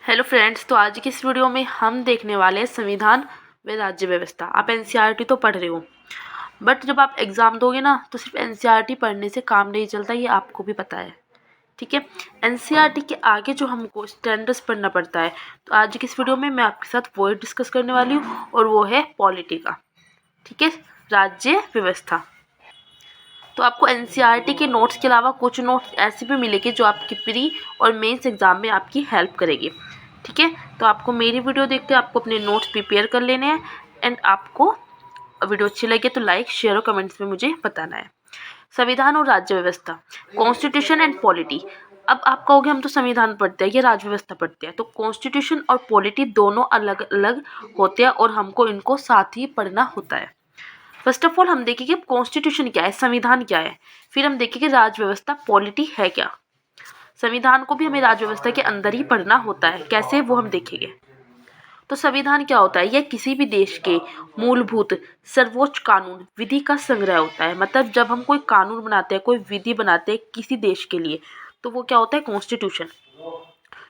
Hello friends, तो आज की इस वीडियो में हम देखने वाले हैं संविधान व राज्य व्यवस्था। आप एनसीईआरटी तो पढ़ रहे हो, बट जब आप एग्ज़ाम दोगे ना तो सिर्फ एनसीईआरटी पढ़ने से काम नहीं चलता, ये आपको भी पता है। ठीक है, एनसीईआरटी के आगे जो हमको स्टैंडर्ड्स पढ़ना पड़ता है, तो आज की इस वीडियो में मैं आपके साथ वो डिस्कस करने वाली हूँ, और वो है पॉलिटी का। ठीक है, राज्य व्यवस्था। तो आपको एनसीईआरटी के नोट्स के अलावा कुछ नोट्स ऐसे भी मिलेंगे जो आपकी प्री और मेंस एग्ज़ाम में आपकी हेल्प करेगी। ठीक है, तो आपको मेरी वीडियो देख के आपको अपने नोट्स प्रिपेयर कर लेने हैं, एंड आपको वीडियो अच्छी लगे तो लाइक, शेयर और कमेंट्स में मुझे बताना है। संविधान और राज्य व्यवस्था, कॉन्स्टिट्यूशन एंड पॉलिटी। अब आप कहोगे हम तो संविधान पढ़ते हैं, ये राज्य व्यवस्था पढ़ते हैं, तो कॉन्स्टिट्यूशन और पॉलिटी दोनों अलग अलग होते हैं और हमको इनको साथ ही पढ़ना होता है। फर्स्ट ऑफ ऑल हम देखेंगे कॉन्स्टिट्यूशन क्या है, संविधान क्या है, फिर हम देखेंगे राज्य व्यवस्था पॉलिटी है क्या। संविधान को भी हमें राज्य व्यवस्था के अंदर ही पढ़ना होता है, कैसे वो हम देखेंगे। तो संविधान क्या होता है, यह किसी भी देश के मूलभूत सर्वोच्च कानून विधि का संग्रह होता है। मतलब जब हम कोई कानून बनाते हैं, कोई विधि बनाते हैं किसी देश के लिए, तो वो क्या होता है, कॉन्स्टिट्यूशन।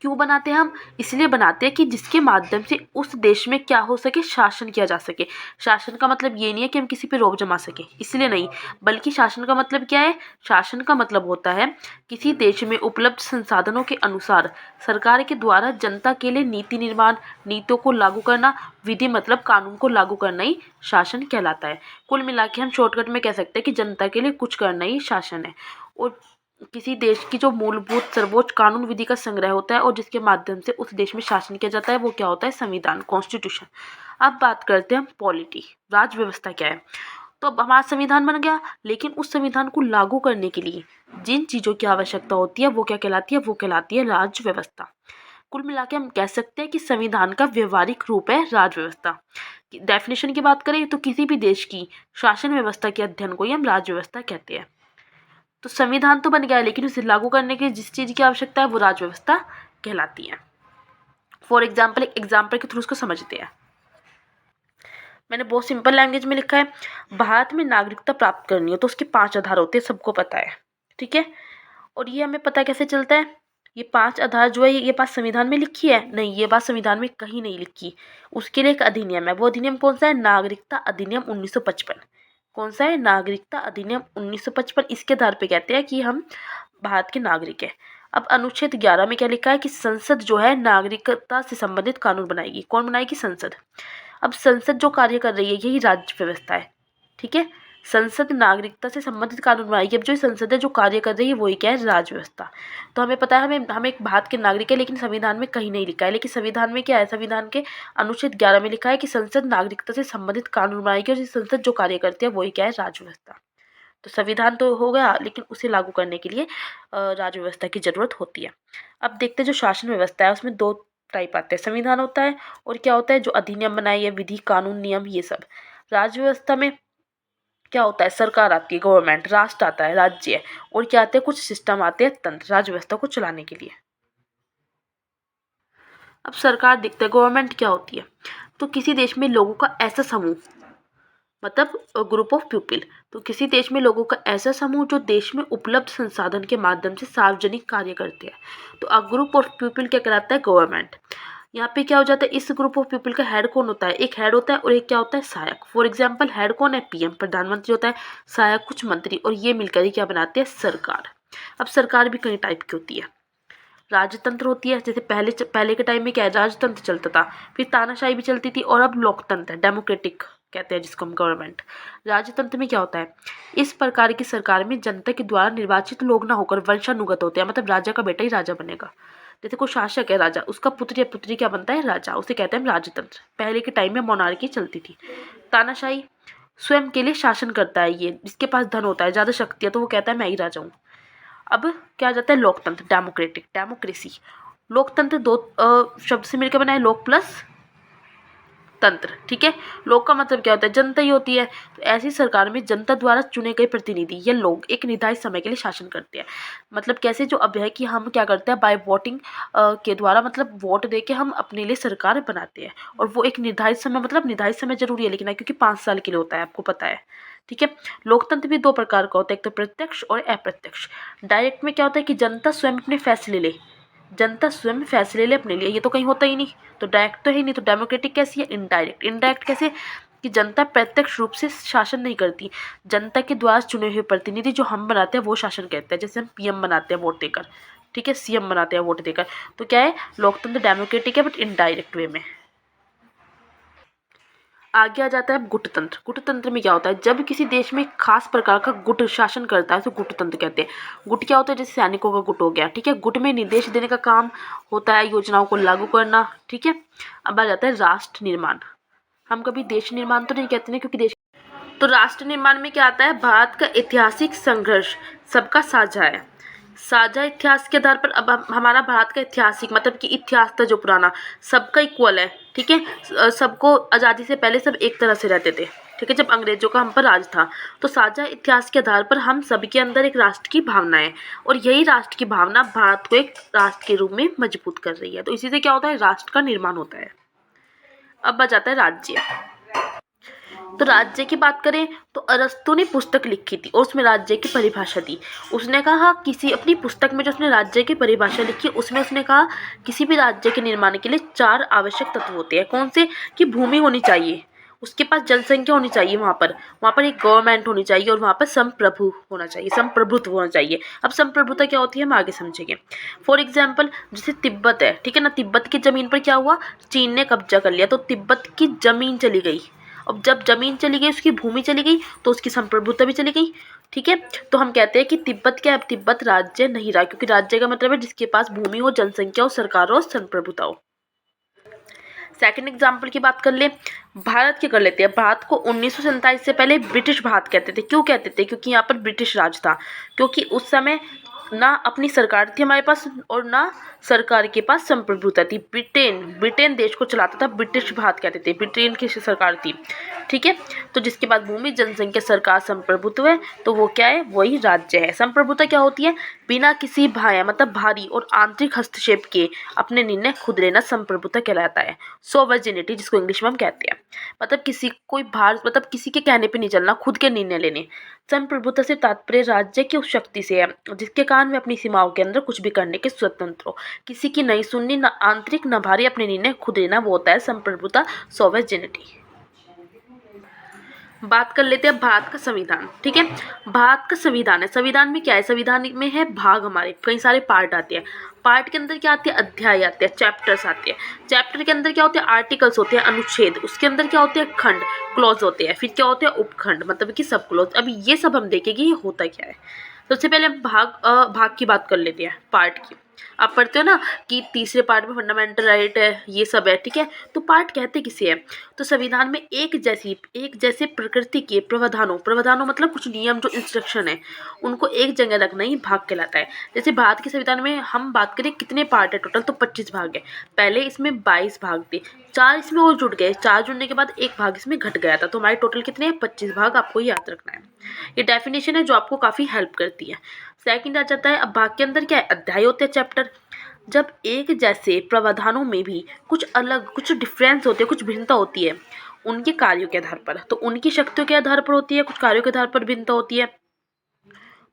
क्यों बनाते हैं हम, इसलिए बनाते हैं कि जिसके माध्यम से उस देश में क्या हो सके, शासन किया जा सके। शासन का मतलब ये नहीं है कि हम किसी पे रोब जमा सके, इसलिए नहीं, बल्कि शासन का मतलब क्या है, शासन का मतलब होता है किसी देश में उपलब्ध संसाधनों के अनुसार सरकार के द्वारा जनता के लिए नीति निर्माण, नीतियों को लागू करना। विधि मतलब कानून को लागू करना ही शासन कहलाता है। कुल मिला के हम शॉर्टकट में कह सकते हैं कि जनता के लिए कुछ करना ही शासन है। और किसी देश की जो मूलभूत सर्वोच्च कानून विधि का संग्रह होता है और जिसके माध्यम से उस देश में शासन किया जाता है, वो क्या होता है, संविधान, कॉन्स्टिट्यूशन। अब बात करते हैं पॉलिटी, राज व्यवस्था क्या है। तो अब हमारा संविधान बन गया, लेकिन उस संविधान को लागू करने के लिए जिन चीज़ों की आवश्यकता होती है वो क्या कहलाती है, वो कहलाती है राज व्यवस्था। कुल मिला के हम कह सकते हैं कि संविधान का व्यवहारिक रूप है राज व्यवस्था। डेफिनेशन की बात करें तो किसी भी देश की शासन व्यवस्था के अध्ययन को ही हम राज व्यवस्था कहते हैं। तो संविधान तो बन गया है, लेकिन उसे लागू करने के जिस चीज़ की आवश्यकता है वो राज व्यवस्था कहलाती है। फॉर एग्जाम्पल, एक एग्जाम्पल के थ्रू उसको समझते हैं। मैंने बहुत सिंपल लैंग्वेज में लिखा है, भारत में नागरिकता प्राप्त करनी हो तो उसके 5 आधार होते हैं, सबको पता है। ठीक है, और ये हमें पता कैसे चलता है, ये 5 आधार जो है ये बात संविधान में लिखी है, नहीं, ये बात संविधान में कहीं नहीं लिखी। उसके लिए एक अधिनियम है, वो अधिनियम कौन सा है, नागरिकता अधिनियम 1955। कौन सा है, नागरिकता अधिनियम 1955। इसके आधार पे कहते हैं कि हम भारत के नागरिक हैं। अब अनुच्छेद 11 में क्या लिखा है कि संसद जो है नागरिकता से संबंधित कानून बनाएगी। कौन बनाएगी, संसद। अब संसद जो कार्य कर रही है यही राज्य व्यवस्था है। ठीक है, संसद नागरिकता से संबंधित कानून बनाएगी। अब जो संसद है जो कार्य कर रही है वही क्या है, राज्य व्यवस्था। तो हमें पता है, हम एक भारत के नागरिक है, लेकिन संविधान में कहीं नहीं लिखा है। लेकिन संविधान में क्या है, संविधान के अनुच्छेद 11 में लिखा है कि संसद नागरिकता से संबंधित कानून बनाएगी, और संसद जो कार्य करती है वही क्या है, राज्य व्यवस्था। तो संविधान तो हो गया, लेकिन उसे लागू करने के लिए राज्य व्यवस्था की जरूरत होती है। अब देखते हैं जो शासन व्यवस्था है उसमें 2 टाइप आते हैं, संविधान होता है और क्या होता है, जो अधिनियम बनाए या विधि, कानून, नियम, ये सब। राज्य व्यवस्था में क्या होता है, सरकार आती है, गवर्नमेंट, राष्ट्र आता है, राज्य है, और क्या आते हैं, कुछ सिस्टम आते हैं, तंत्र, राज्य व्यवस्था को चलाने के लिए। अब सरकार देखते हैं, गवर्नमेंट क्या होती है, तो किसी देश में लोगों का ऐसा समूह, मतलब ग्रुप ऑफ पीपल। तो किसी देश में लोगों का ऐसा समूह जो देश में उपलब्ध संसाधन के माध्यम से सार्वजनिक कार्य करते हैं, तो अ ग्रुप ऑफ पीपल क्या कहलाता है, गवर्नमेंट। यहाँ पे क्या हो जाता है, इस ग्रुप ऑफ पीपल का हेड कौन होता है, एक हेड होता है और एक क्या होता है, सहायक। फॉर एग्जाम्पल, हेड कौन है, पीएम, प्रधानमंत्री होता है, सहायक कुछ मंत्री, और ये मिलकर ही क्या बनाते हैं, सरकार। अब सरकार भी कई टाइप की होती है। राजतंत्र होती है, जैसे पहले के टाइम में क्या है, राजतंत्र चलता था, फिर तानाशाही भी चलती थी, और अब लोकतंत्र, डेमोक्रेटिक कहते हैं जिसको हम, गवर्नमेंट। राजतंत्र में क्या होता है, इस प्रकार की सरकार में जनता के द्वारा निर्वाचित लोग ना होकर वंशानुगत होते हैं, मतलब राजा का बेटा ही राजा बनेगा। जैसे कोई शासक है राजा, उसका पुत्र या पुत्री क्या बनता है, राजा, उसे कहते हैं राजतंत्र। पहले के टाइम में मोनार्की चलती थी। तानाशाही, स्वयं के लिए शासन करता है, ये जिसके पास धन होता है, ज़्यादा शक्ति है, तो वो कहता है मैं ही राजा हूँ। अब क्या आ जाता है, लोकतंत्र, डेमोक्रेटिक, डेमोक्रेसी। लोकतंत्र 2 शब्द से मिलकर बना है, लोक प्लस तंत्र। ठीक है, लोक का मतलब क्या होता है, जनता ही होती है। तो ऐसी सरकार में जनता द्वारा चुने गए प्रतिनिधि या लोग एक निर्धारित समय के लिए शासन करते हैं। मतलब कैसे, जो अब है कि हम क्या करते हैं, बाय वोटिंग के द्वारा, मतलब वोट दे के हम अपने लिए सरकार बनाते हैं, और वो एक निर्धारित समय, मतलब निर्धारित समय जरूरी है लेकिन है, क्योंकि 5 साल के लिए होता है, आपको पता है। ठीक है, लोकतंत्र भी 2 प्रकार का होता है, एक तो प्रत्यक्ष और अप्रत्यक्ष। डायरेक्ट में क्या होता है कि जनता स्वयं अपने फैसले ले, जनता स्वयं फैसले ले अपने लिए, ये तो कहीं होता ही नहीं, तो डायरेक्ट तो है ही नहीं। तो डेमोक्रेटिक कैसी है? इनडायरेक्ट। इनडायरेक्ट कैसे? कि जनता प्रत्यक्ष रूप से शासन नहीं करती, जनता के द्वारा चुने हुए प्रतिनिधि जो हम बनाते हैं वो शासन करते हैं। जैसे हम पीएम बनाते हैं वोट देकर, ठीक है, सीएम बनाते हैं वोट देकर। तो क्या है? लोकतंत्र डेमोक्रेटिक है बट इनडायरेक्ट वे में। आगे आ जाता है गुटतंत्र। गुटतंत्र में क्या होता है? जब किसी देश में खास प्रकार का गुट शासन करता है तो गुटतंत्र कहते हैं। गुट क्या होता है? जैसे सैनिकों का गुट हो गया, ठीक है। गुट में निर्देश देने का काम होता है, योजनाओं को लागू करना, ठीक है। अब आ जाता है राष्ट्र निर्माण। हम कभी देश निर्माण तो नहीं कहते ना, क्योंकि देश, तो राष्ट्र निर्माण में क्या आता है? भारत का ऐतिहासिक संघर्ष सबका साझा है। साझा इतिहास के आधार पर अब हमारा भारत का ऐतिहासिक मतलब कि इतिहास था जो पुराना, सबका इक्वल है, ठीक है। सबको आज़ादी से पहले सब एक तरह से रहते थे, ठीक है, जब अंग्रेजों का हम पर राज था। तो साझा इतिहास के आधार पर हम सबके अंदर एक राष्ट्र की भावना है, और यही राष्ट्र की भावना भारत को एक राष्ट्र के रूप में मजबूत कर रही है। तो इसी से क्या होता है? राष्ट्र का निर्माण होता है। अब आ जाता है राज्य। तो राज्य की बात करें तो अरस्तु ने पुस्तक लिखी थी और उसमें राज्य की परिभाषा दी। उसने कहा किसी अपनी पुस्तक में जो उसने राज्य की परिभाषा लिखी उसमें उसने कहा किसी भी राज्य के निर्माण के लिए 4 आवश्यक तत्व होते हैं। कौन से? कि भूमि होनी चाहिए, उसके पास जनसंख्या होनी चाहिए, वहाँ पर एक गवर्नमेंट होनी चाहिए, और वहाँ पर संप्रभु होना चाहिए, संप्रभुत्व होना चाहिए। अब संप्रभुता क्या होती है हम आगे समझेंगे। फॉर एग्जाम्पल जैसे तिब्बत है, ठीक है ना, तिब्बत की ज़मीन पर क्या हुआ? चीन ने कब्जा कर लिया, तो तिब्बत की ज़मीन चली गई। अब जब ज़मीन चली गई, उसकी भूमि चली गई, तो उसकी संप्रभुता भी चली गई, ठीक है। तो हम कहते हैं कि तिब्बत क्या है? अब तिब्बत राज्य नहीं रहा, क्योंकि राज्य का मतलब है जिसके पास भूमि हो, जनसंख्या हो, सरकार हो, संप्रभुता हो। सेकंड एग्जाम्पल की बात कर ले, भारत की कर लेते हैं। भारत को 1947 से पहले ब्रिटिश भारत कहते थे। क्यों कहते थे? क्योंकि यहाँ पर ब्रिटिश राज था, क्योंकि उस समय ना अपनी सरकार थी हमारे पास और ना सरकार के पास संप्रभुता थी। ब्रिटेन देश को चलाता था, ब्रिटिश भारत कहते थे, ब्रिटेन की सरकार थी, ठीक है। तो जिसके पास भूमि, जनसंख्या, सरकार, संप्रभुत्व है, तो वो क्या है? वही राज्य है। संप्रभुता क्या होती है? बिना किसी मतलब भारी और आंतरिक हस्तक्षेप के अपने निर्णय खुद लेना संप्रभुता कहलाता है। सोवरेनिटी जिसको इंग्लिश में हम कहते हैं, मतलब किसी के कहने पे नहीं चलना, खुद के निर्णय लेने। संप्रभुता से तात्पर्य राज्य की उस शक्ति से है जिसके कारण वे अपनी सीमाओं के अंदर कुछ भी करने के स्वतंत्र हो, किसी की नहीं सुननी, न आंतरिक न बाहरी, अपने निर्णय खुद लेना, वो होता है संप्रभुता, सोवरेनिटी। बात कर लेते हैं भारत का संविधान, ठीक है। भारत का संविधान है, संविधान में क्या है? संविधान में है भाग, हमारे कई सारे पार्ट आते हैं। पार्ट के अंदर क्या आते हैं? अध्याय आते हैं, चैप्टर्स आते हैं। चैप्टर के अंदर क्या होते हैं? आर्टिकल्स होते हैं, अनुच्छेद। उसके अंदर क्या होते हैं? खंड, क्लॉज होते हैं। फिर क्या होते हैं? उपखंड, मतलब कि सब क्लॉज। अभी ये सब हम देखेंगे ये होता क्या है। सबसे पहले हम भाग की बात कर लेते हैं, पार्ट की। आप पढ़ते हो ना कि तीसरे पार्ट में फंडामेंटल राइट है, ये सब है, ठीक है। तो पार्ट कहते किसे हैं? तो संविधान में एक जैसे प्रकृति के प्रावधानों मतलब कुछ नियम जो इंस्ट्रक्शन है उनको एक जगह रखना ही भाग कहलाता है। जैसे भारत के संविधान में हम बात करें कितने पार्ट है टोटल, तो 25 भाग है। पहले इसमें 22 भाग थे, 4 इसमें और जुड़ गए, 4 जुड़ने के बाद एक भाग इसमें घट गया था, तो हमारे टोटल कितने हैं? 25 भाग, आपको याद रखना है। ये डेफिनेशन है जो आपको काफ़ी हेल्प करती है। सेकंड आ जाता है, अब भाग के अंदर क्या है? अध्याय होते हैं, चैप्टर। जब एक जैसे प्रावधानों में भी कुछ डिफरेंस होते हैं, कुछ भिन्नता होती है उनके कार्यों के आधार पर, तो उनकी शक्तियों के आधार पर होती है, कुछ कार्यों के आधार पर भिन्नता होती है,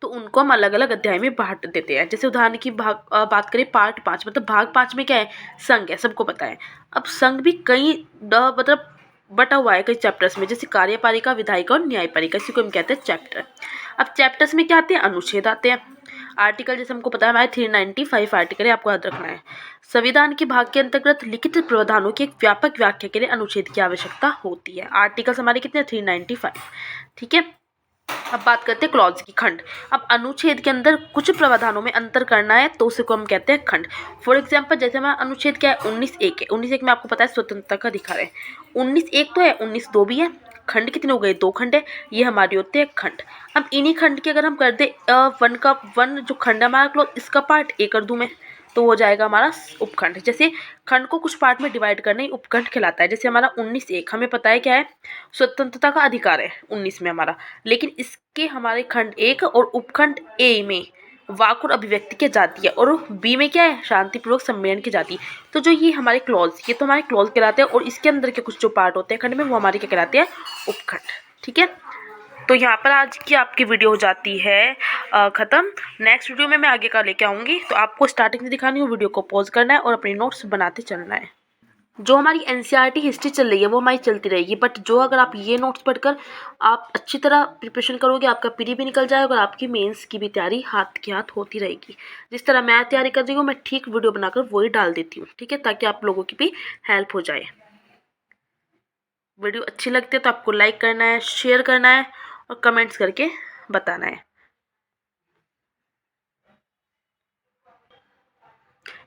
तो उनको हम अलग अलग अध्याय में बांट देते हैं। जैसे उदाहरण की बात करें पार्ट 5, मतलब भाग 5 में क्या है? संघ है, सबको पता है। अब संघ भी मतलब बटा हुआ है कई चैप्टर्स में, जैसे कार्यपालिका, विधायिका और न्यायपालिका, इसी को हम कहते हैं चैप्टर। अब चैप्टर्स में क्या आते हैं? अनुच्छेद आते हैं। आर्टिकल जैसे हमको पता है हमारे 395 आर्टिकल है, आपको याद रखना है। संविधान के भाग के अंतर्गत लिखित प्रावधानों की एक व्यापक व्याख्या के लिए अनुच्छेद की आवश्यकता होती है। आर्टिकल्स हमारे कितने? 395, ठीक है। अब बात करते हैं क्लॉज की, खंड। अब अनुच्छेद के अंदर कुछ प्रावधानों में अंतर करना है तो उसे को हम कहते हैं खंड। फॉर एग्जांपल जैसे हमारा अनुच्छेद क्या है? 19(1) है। 19(1) में आपको पता है स्वतंत्रता का अधिकार है। 19(1) तो है, 19(2) भी है। खंड कितने हो गए? 2 खंड है, ये हमारे होते हैं खंड। अब इन्हीं खंड की अगर हम कर दे वन जो खंड है हमारा क्लॉज, इसका पार्ट ए कर दूं मैं, तो हो जाएगा हमारा उपखंड। जैसे खंड को कुछ पार्ट में डिवाइड करना ही उपखंड कहलाता है। जैसे हमारा 19(1) हमें पता है क्या है? स्वतंत्रता का अधिकार है 19 में हमारा, लेकिन इसके हमारे खंड 1 और उपखंड ए में वाक और अभिव्यक्ति की जाती है, और बी में क्या है? शांतिपूर्वक सम्मेलन की जाती। तो जो ये हमारे क्लॉज, ये तो हमारे क्लॉज कहलाते हैं, और इसके अंदर के कुछ जो पार्ट होते हैं खंड में वो हमारे क्या कहलाते हैं? उपखंड, ठीक है। तो यहाँ पर आज की आपकी वीडियो हो जाती है ख़त्म। नेक्स्ट वीडियो में मैं आगे का लेके आऊँगी, तो आपको स्टार्टिंग से दिखानी हो, वीडियो को पॉज करना है और अपने नोट्स बनाते चलना है। जो हमारी एनसीईआरटी हिस्ट्री चल रही है वो हमारी चलती रहेगी, बट जो अगर आप ये नोट्स पढ़कर आप अच्छी तरह प्रिपरेशन करोगे, आपका पीडी भी निकल जाएगा और आपकी मेंस की भी तैयारी हाथ के हाथ होती रहेगी। जिस तरह मैं तैयारी कर रही हूँ, मैं ठीक वीडियो बनाकर वही डाल देती हूँ, ठीक है, ताकि आप लोगों की भी हेल्प हो जाए। वीडियो अच्छी लगती है तो आपको लाइक करना है, शेयर करना है और कमेंट्स करके बताना है।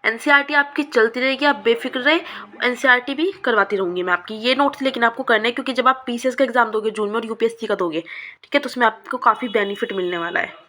एनसीईआरटी आपकी चलती रहेगी, आप बेफिक्र रहे। एनसीईआरटी भी करवाती रहूँगी मैं आपकी। ये नोट्स लेकिन आपको करना है, क्योंकि जब आप पीसीएस का एग्जाम दोगे जून में और यूपीएससी का दोगे, ठीक है, तो उसमें आपको काफ़ी बेनिफिट मिलने वाला है।